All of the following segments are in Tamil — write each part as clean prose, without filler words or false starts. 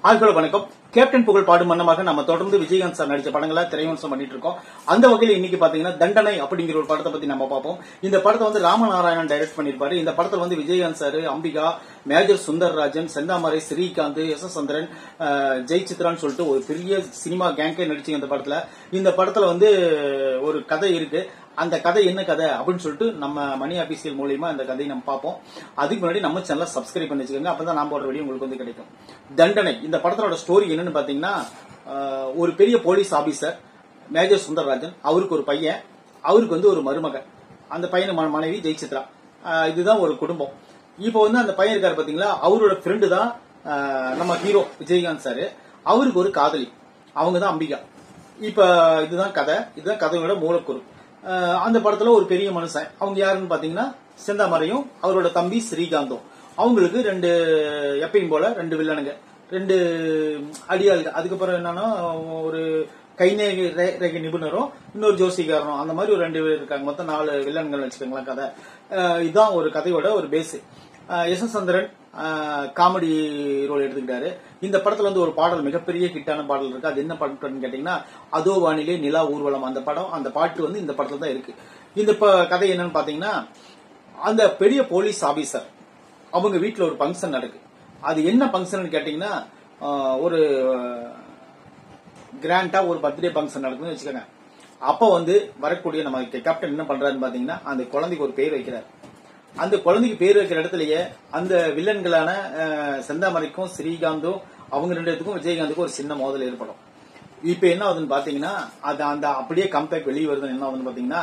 ஆள்கள வணக்கம். கேப்டன் புகழ் பாடும் மன்னமாக நம்ம தொடர்ந்து விஜயகாந்த் சார் நடிச்ச படங்களை திரைவம்சம் பண்ணிட்டு இருக்கோம். அந்த வகையில இன்னைக்கு பாத்தீங்கன்னா தண்டனை அப்படிங்கிற ஒரு படத்தை பத்தி நம்ம பார்ப்போம். இந்த படத்தை வந்து ராமநாராயணன் டைரக்ட் பண்ணிருப்பாரு. இந்த படத்துல வந்து விஜயகாந்த் சார், அம்பிகா, மேஜர் சுந்தர்ராஜன், செந்தாமரை, ஸ்ரீகாந்த், எஸ் சந்திரன், ஜெயசித்ரான்னு சொல்லிட்டு ஒரு பெரிய சினிமா கேங்கே நடிச்சீங்க. இந்த படத்துல வந்து ஒரு கதை இருக்கு. அந்த கதை என்ன கதை அப்படின்னு சொல்லிட்டு நம்ம மணி ஆபீசியல் மூலியமா அந்த கதையை நம்ம பார்ப்போம். அதுக்கு முன்னாடி நம்ம சேனலை சப்ஸ்கிரைப் பண்ணி வச்சுக்கோங்க. அப்பதான் நான் போடுற வீடியோ உங்களுக்கு வந்து கிடைக்கும். தண்டனை இந்த படத்தோட ஸ்டோரி என்னன்னு பாத்தீங்கன்னா, ஒரு பெரிய போலீஸ் ஆபீசர் மேஜர் சுந்தர்ராஜன், அவருக்கு ஒரு பையன், அவருக்கு வந்து ஒரு மருமகன், அந்த பையன் மனைவி ஜெயசித்ரா. இதுதான் ஒரு குடும்பம். இப்போ வந்து அந்த பையன் இருக்காரு பாத்தீங்களா, அவரோட ஃப்ரெண்டு தான் நம்ம ஹீரோ விஜயகாந்த் சார். அவருக்கு ஒரு காதலி, அவங்க தான் அம்பிகா. இப்ப இதுதான் கதை, இதுதான் கதையோட மூலக்கூறு. அந்த படத்துல ஒரு பெரிய மனுஷன், அவங்க யாருன்னு பாத்தீங்கன்னா செந்தாமரையும் அவரோட தம்பி ஸ்ரீகாந்தும். அவங்களுக்கு எப்பயும் போல ரெண்டு வில்லனுங்க, ரெண்டு அடியாளுங்க. அதுக்கப்புறம் என்னன்னா ஒரு கைநேக நிபுணரும் இன்னொரு ஜோசிகாரனும், அந்த மாதிரி ஒரு ரெண்டு பேர் இருக்காங்க. மொத்தம் 4 வில்லன்கள் வச்சுக்கோங்களேன் கதை. இதுதான் ஒரு கதையோட ஒரு பேஸ். எஸ் சந்திரன் காமெடி ரோல் எடுத்துக்கிட்டாரு. இந்த படத்துல வந்து ஒரு பாடல், மிகப்பெரிய ஹிட்டான பாடல் இருக்கு. அது என்ன பாட்டுன்னு கேட்டீங்கன்னா, அதோ வானிலே நிலா ஊர்வலம். அந்த பாட்டு வந்து இந்த படத்துல தான் இருக்கு. இந்த கதை என்னன்னு பாத்தீங்கன்னா, அந்த பெரிய போலீஸ் ஆபீசர் அவங்க வீட்டுல ஒரு பங்கன் நடக்கு. அது என்ன பங்கன் கேட்டீங்கன்னா, ஒரு கிராண்டா ஒரு பர்த்டே பங்கன் நடக்குன்னு வச்சுக்கோங்க. அப்ப வந்து வரக்கூடிய நம்ம கேப்டன் என்ன பண்றாருன்னு பாத்தீங்கன்னா, அந்த குழந்தைக்கு ஒரு பேர் வைக்கிறார். அந்த குழந்தைக்கு பேர் வைக்கிற இடத்துலயே அந்த வில்லன்களான செந்தாமரைக்கும் ஸ்ரீகாந்தும் அவங்க 2 பேருக்கும் விஜயகாந்துக்கும் ஒரு சின்ன மோதல் ஏற்படும். இப்ப என்ன ஆகுதுன்னு பாத்தீங்கன்னா, அது அந்த அப்படியே கம்பேக் வெளியே வருதுன்னு என்ன ஆகுதுன்னு பாத்தீங்கன்னா,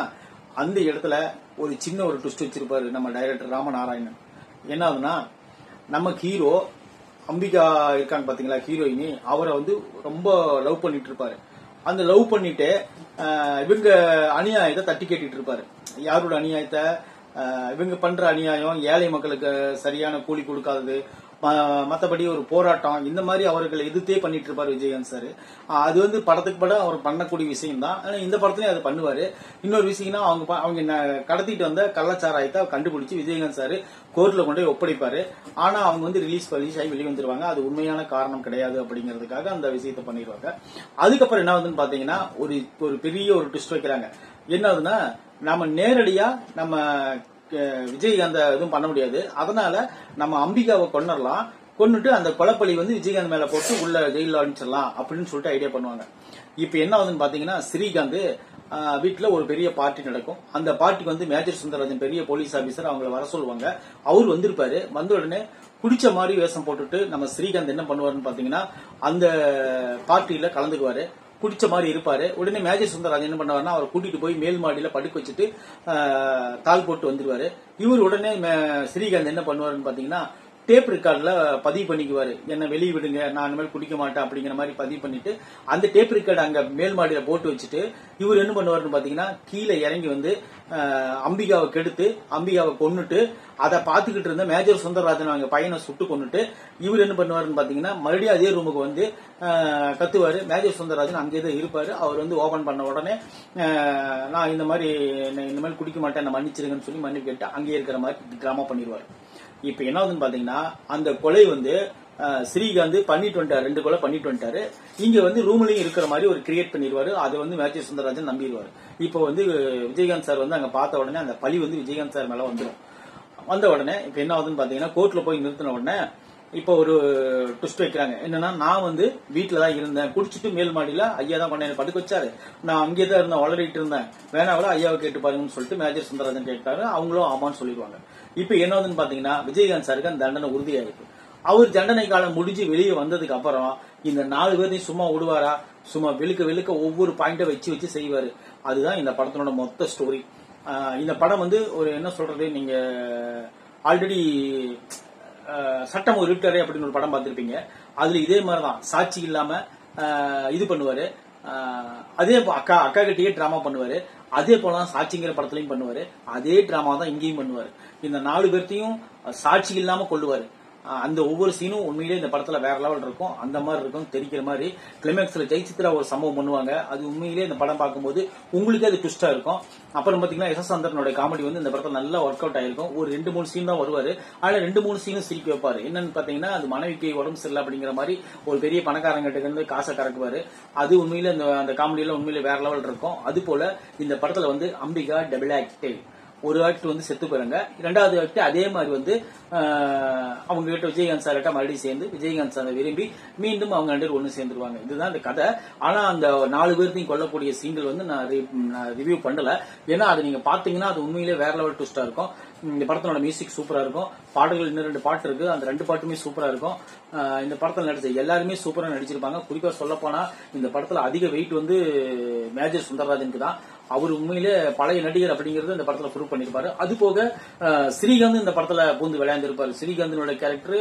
அந்த இடத்துல ஒரு சின்ன ஒரு ட்விஸ்ட் வச்சிருப்பாரு நம்ம டைரக்டர் ராமநாராயணன். என்ன ஆகுதுன்னா, நம்ம ஹீரோ அம்பிகா இருக்காங்க பாத்தீங்களா, ஹீரோயினி, அவரை வந்து ரொம்ப லவ் பண்ணிட்டு இருப்பாரு. அந்த லவ் பண்ணிட்டு இவங்க அநியாயத்தை தட்டி கேட்டுட்டு இருப்பாரு. யாரோட அநியாயத்தை? இவங்க பண்ற அநியாயம், ஏழை மக்களுக்கு சரியான கூலி கொடுக்காதது, மத்தபடி ஒரு போராட்டம், இந்த மாதிரி அவர்களை எதிர்த்தே பண்ணிட்டு இருப்பாரு விஜயகாந்த் சார். அது வந்து படத்துக்கு படம் அவர் பண்ணக்கூடிய விஷயம் தான். ஆனா இந்த படத்துலயும் அது பண்ணுவாரு. இன்னொரு விஷயம்னா, அவங்க கடத்திட்டு வந்த கள்ளச்சாராயத்தை கண்டுபிடிச்சு விஜயகாந்த் சார் கோர்ட்ல கொண்டு போய் ஒப்படைப்பாரு. ஆனா அவங்க வந்து ரிலீஸ் ஆகி வெளியே வந்துருவாங்க. அது உண்மையான காரணம் கிடையாது அப்படிங்கிறதுக்காக அந்த விஷயத்த பண்ணிடுவாங்க. அதுக்கப்புறம் என்ன ஆகுதுன்னு பாத்தீங்கன்னா, ஒரு பெரிய ஒரு ட்விஸ்ட் வைக்கிறாங்க. என்ன ஆகுதுன்னா, நம்ம நேரடியா நம்ம விஜயகாந்த எதுவும் பண்ண முடியாது. அதனால நம்ம அம்பிகாவை கொன்னுட்டு அந்த கொலைப்பழி வந்து விஜயகாந்த் மேல போட்டு உள்ள ஜெயில அனுப்பிச்சிடலாம் அப்படின்னு சொல்லிட்டு ஐடியா பண்ணுவாங்க. இப்ப என்ன ஆகுதுன்னு பாத்தீங்கன்னா, ஸ்ரீகாந்த் வீட்டுல ஒரு பெரிய பார்ட்டி நடக்கும். அந்த பார்ட்டிக்கு வந்து மேஜர் சுந்தரராஜன் பெரிய போலீஸ் ஆபீசர் அவங்களை வர சொல்லுவாங்க. அவர் வந்திருப்பாரு. வந்த உடனே குடிச்ச மாதிரி வேஷம் போட்டுட்டு நம்ம ஸ்ரீகாந்த் என்ன பண்ணுவாருன்னு பாத்தீங்கன்னா, அந்த பார்ட்டியில கலந்துக்குவாரு. குடிச்ச மாதிரி இருப்பாரு. உடனே மேஜர் சுந்தரராஜன் என்ன பண்ணுவாருன்னா, அவரை கூட்டிட்டு போய் மேல் மாடியில படுக்க வச்சுட்டு தாள் போட்டு வந்துருவாரு. இவர் உடனே ஸ்ரீகாந்த் என்ன பண்ணுவாருன்னு பாத்தீங்கன்னா, டேப் ரெக்கார்ட்ல பதிவு பண்ணிக்குவாரு. என்ன வெளியே விடுங்க, நான் இனிமேல் குடிக்க மாட்டேன் அப்படிங்கிற மாதிரி பதிவு பண்ணிட்டு அந்த டேப் ரெக்கார்டு அங்க மேல் மாடியில போட்டு வச்சுட்டு இவர் என்ன பண்ணுவாருன்னு பாத்தீங்கன்னா, கீழே இறங்கி வந்து அம்பிகாவை கெடுத்து அம்பிகாவை கொன்னுட்டு அதை பாத்துக்கிட்டு இருந்த மேஜர் சுந்தரராஜன் அவங்க பையனை சுட்டு கொன்னுட்டு இவர் என்ன பண்ணுவாருன்னு பாத்தீங்கன்னா, மறுபடியும் அதே ரூமுக்கு வந்து கத்துவாரு. மேஜர் சுந்தரராஜன் அங்கேதான் இருப்பாரு. அவர் வந்து ஓபன் பண்ண உடனே, நான் இந்த மாதிரி குடிக்க மாட்டேன், நான் மன்னிச்சிருங்கன்னு சொல்லி மன்னிப்பு கேட்டு அங்கேயே இருக்கிற மாதிரி டிராமா பண்ணிடுவாரு. இப்ப என்ன ஆகுதுன்னு பாத்தீங்கன்னா, அந்த கொலை வந்து ஸ்ரீகாந்த் பண்ணிட்டு வந்துட்டாரு. 2 கொலை பண்ணிட்டு வந்துட்டாரு. இங்க வந்து ரூம்லயும் இருக்கிற மாதிரி ஒரு கிரியேட் பண்ணிடுவாரு. அதை வந்து மேஜர் சுந்தரராஜன் நம்பிடுவாரு. இப்போ வந்து விஜயகாந்த் சார் வந்து அங்க பார்த்த உடனே அந்த பழி வந்து விஜயகாந்த் சார் மேல வந்துடும். வந்த உடனே இப்ப என்ன ஆகுதுன்னு பாத்தீங்கன்னா, கோர்ட்ல போய் நிறுத்தின உடனே இப்ப ஒரு ட்விஸ்ட் வைக்கிறாங்க. என்னன்னா, நான் வந்து வீட்டுலதான் இருந்தேன், குடிச்சிட்டு மேல் மாடியில ஐயா தான் கொண்டு படுக்க வச்சாரு, நான் அங்கேதான் இருந்தேன், வளரிட்டு இருந்தேன், வேணாவில ஐயாவை கேட்டு பாருங்கன்னு சொல்லிட்டு மேஜர் சுந்தரராஜன் கேட்டாரு. அவங்களும் ஆமான்னு சொல்லிடுவாங்க. இப்ப என்ன ஆகுதுன்னு பாத்தீங்கன்னா, விஜயகாந்த் சாருக்கு அந்த தண்டனை உறுதியாயிருக்கு. அவர் தண்டனை காலம் முடிஞ்சு வெளியே வந்ததுக்கு அப்புறம் இந்த 4 பேரையும் சும்மா விடுவாரா? சும்மா வெளுக்க ஒவ்வொரு பாயிண்ட வச்சு செய்வாரு. அதுதான் இந்த படத்தினோட மொத்த ஸ்டோரி. இந்த படம் வந்து ஒரு என்ன சொல்றது, நீங்க ஆல்ரெடி சட்டம் ஒரு இருட்டரை அப்படின்னு ஒரு படம் பார்த்திருப்பீங்க. அதுல இதே மாதிரிதான் சாட்சி இல்லாம இது பண்ணுவாரு. அதே அக்கா கிட்டயே டிராமா பண்ணுவாரு. அதே போலதான் சாட்சிங்கிற படத்துலயும் பண்ணுவாரு. அதே டிராமா தான் இங்கேயும் பண்ணுவாரு. இந்த 4 பேர்த்தையும் சாட்சி இல்லாம கொள்ளுவாரு. அந்த ஒவ்வொரு சீனும் உண்மையிலேயே இந்த படத்துல வேற லெவல் இருக்கும். அந்த மாதிரி இருக்கும், தெரிக்கிற மாதிரி. கிளைமேக்ஸ்ல ஜெயசித்ரா ஒரு சம்பவம் பண்ணுவாங்க, அது உண்மையிலேயே இந்த படம் பார்க்கும்போது உங்களுக்கே அது ட்விஸ்டா இருக்கும். அப்புறம் பாத்தீங்கன்னா எஸ்.எஸ். சந்திரனோட காமெடி வந்து இந்த படத்துல நல்லா ஒர்க் அவுட் ஆயிருக்கும். ஒரு 2-3 சீன் தான் வருவாரு, அதுல 2-3 சீனும் சிரிக்க வைப்பாரு. என்னன்னு பாத்தீங்கன்னா அது மனைவிக்கு உடம்பு சரியில்லை அப்படிங்கிற மாதிரி ஒரு பெரிய பணக்காரங்கிட்ட இருந்து காசை கறக்குவாரு. அது உண்மையில அந்த காமெடியில உண்மையில வேற லெவல் இருக்கும். அது போல இந்த படத்துல வந்து அம்பிகா டபுள் ஆக்ட், ஒரு ஆக்ட் வந்து செத்து போறாங்க, இரண்டாவது ஆக்ட் அதே மாதிரி வந்து அவங்க கிட்ட விஜயகாந்த் சார் கிட்ட மறுபடியும் சேர்ந்து விஜயகாந்த் சார் விரும்பி மீண்டும் அவங்க 2 பேரும் ஒண்ணு சேர்ந்துருவாங்க. இதுதான் இந்த கதை. ஆனா அந்த 4 பேர்த்தையும் கொல்லக்கூடிய சீன்கள் வந்து நான் ரிவ்யூ பண்ணல. ஏன்னா அது நீங்க பாத்தீங்கன்னா அது உண்மையிலே வேற லெவல் ட்விஸ்டா இருக்கும். இந்த படத்தோட மியூசிக் சூப்பரா இருக்கும், பாடல்கள் இன்னும் 2 பாட்டு இருக்கு, அந்த 2 பாட்டுமே சூப்பரா இருக்கும். இந்த படத்துல நடிச்ச எல்லாருமே சூப்பரா நடிச்சிருப்பாங்க. குறிப்பா சொல்ல போனா இந்த படத்துல அதிக வெயிட் வந்து மேஜர் சுந்தரராஜனுக்கு தான். அவர் உண்மையிலே பழைய நடிகர் அப்படிங்கறது இந்த படத்துல ப்ரூவ் பண்ணிருப்பாரு. அது போக ஸ்ரீகாந்த் இந்த படத்துல பூந்து விளையாண்டிருப்பாரு. ஸ்ரீகாந்தனோட கேரக்டர்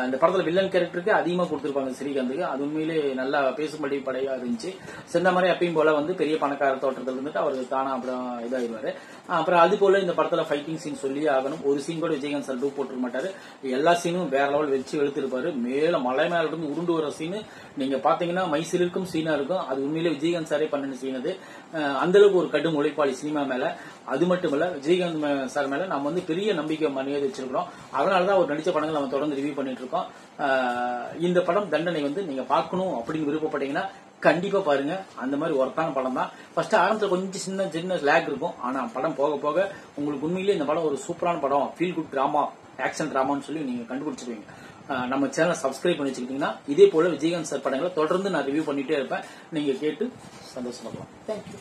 இந்த படத்துல வில்லன் கேரக்டருக்கு அதிகமா கொடுத்திருப்பாங்க ஸ்ரீகாந்துக்கு. அது உண்மையிலே நல்லா பேசும்படி படையா இருந்துச்சு. செந்தமரை அப்பயும் போல வந்து பெரிய பணக்கார தோற்றத்தில் இருந்துட்டு அவருக்கு தானா அப்புறம் இதாயிருவாரு. அப்புறம் அது போல இந்த படத்துல ஃபைட்டிங் சீன் சொல்லி ஆகணும். ஒரு சீன் கூட விஜயகாந்த் சார் டூ போட்டுருக்க மாட்டாரு. எல்லா சீனும் வேற லெவல் வச்சு எடுத்திருப்பாரு. மேல மலை மேல இருந்து உருண்டு வர சீனு நீங்க பாத்தீங்கன்னா மைசில் இருக்கும் சீனா இருக்கும். அது உண்மையிலே விஜயகாந்த் சாரே பண்ணின சீன் அது. அந்த அளவுக்கு ஒரு கடும் உழைப்பாளி சினிமா மேல. அது மட்டும் இல்ல, விஜயகாந்த் சார் மேல நம்ம வந்து பெரிய நம்பிக்கை மரியாதை வச்சிருக்கிறோம். அதனாலதான் அவர் நடிச்ச படங்கள் நம்ம தொடர்ந்து ரிவ்யூ பண்ணிட்டு இருக்கோம். இந்த படம் தண்டனை வந்து நீங்க பார்க்கணும் அப்படின்னு விருப்பப்பட்டீங்கன்னா கண்டிப்பா பாருங்க. அந்த மாதிரி ஒர்த்தான படம் தான். ஃபர்ஸ்ட் ஆரம்பத்துல கொஞ்சம் சின்ன லேக் இருக்கும், ஆனா படம் போக போக உங்களுக்கு உண்மையிலேயே இந்த படம் ஒரு சூப்பரான படம், ஃபீல் குட் டிராமா, ஆக்ஷன் டிராமான்னு சொல்லி நீங்க கண்டுபிடிச்சிருவீங்க. நம்ம சேனலை சப்ஸ்கிரைப் பண்ணி வச்சுக்கிட்டீங்கன்னா இதே போல விஜயகாந்த் சார் படங்களை தொடர்ந்து நான் ரிவ்யூ பண்ணிட்டே இருப்பேன். நீங்க கேட்டு சந்தோஷப்படலாம். தேங்க்யூ.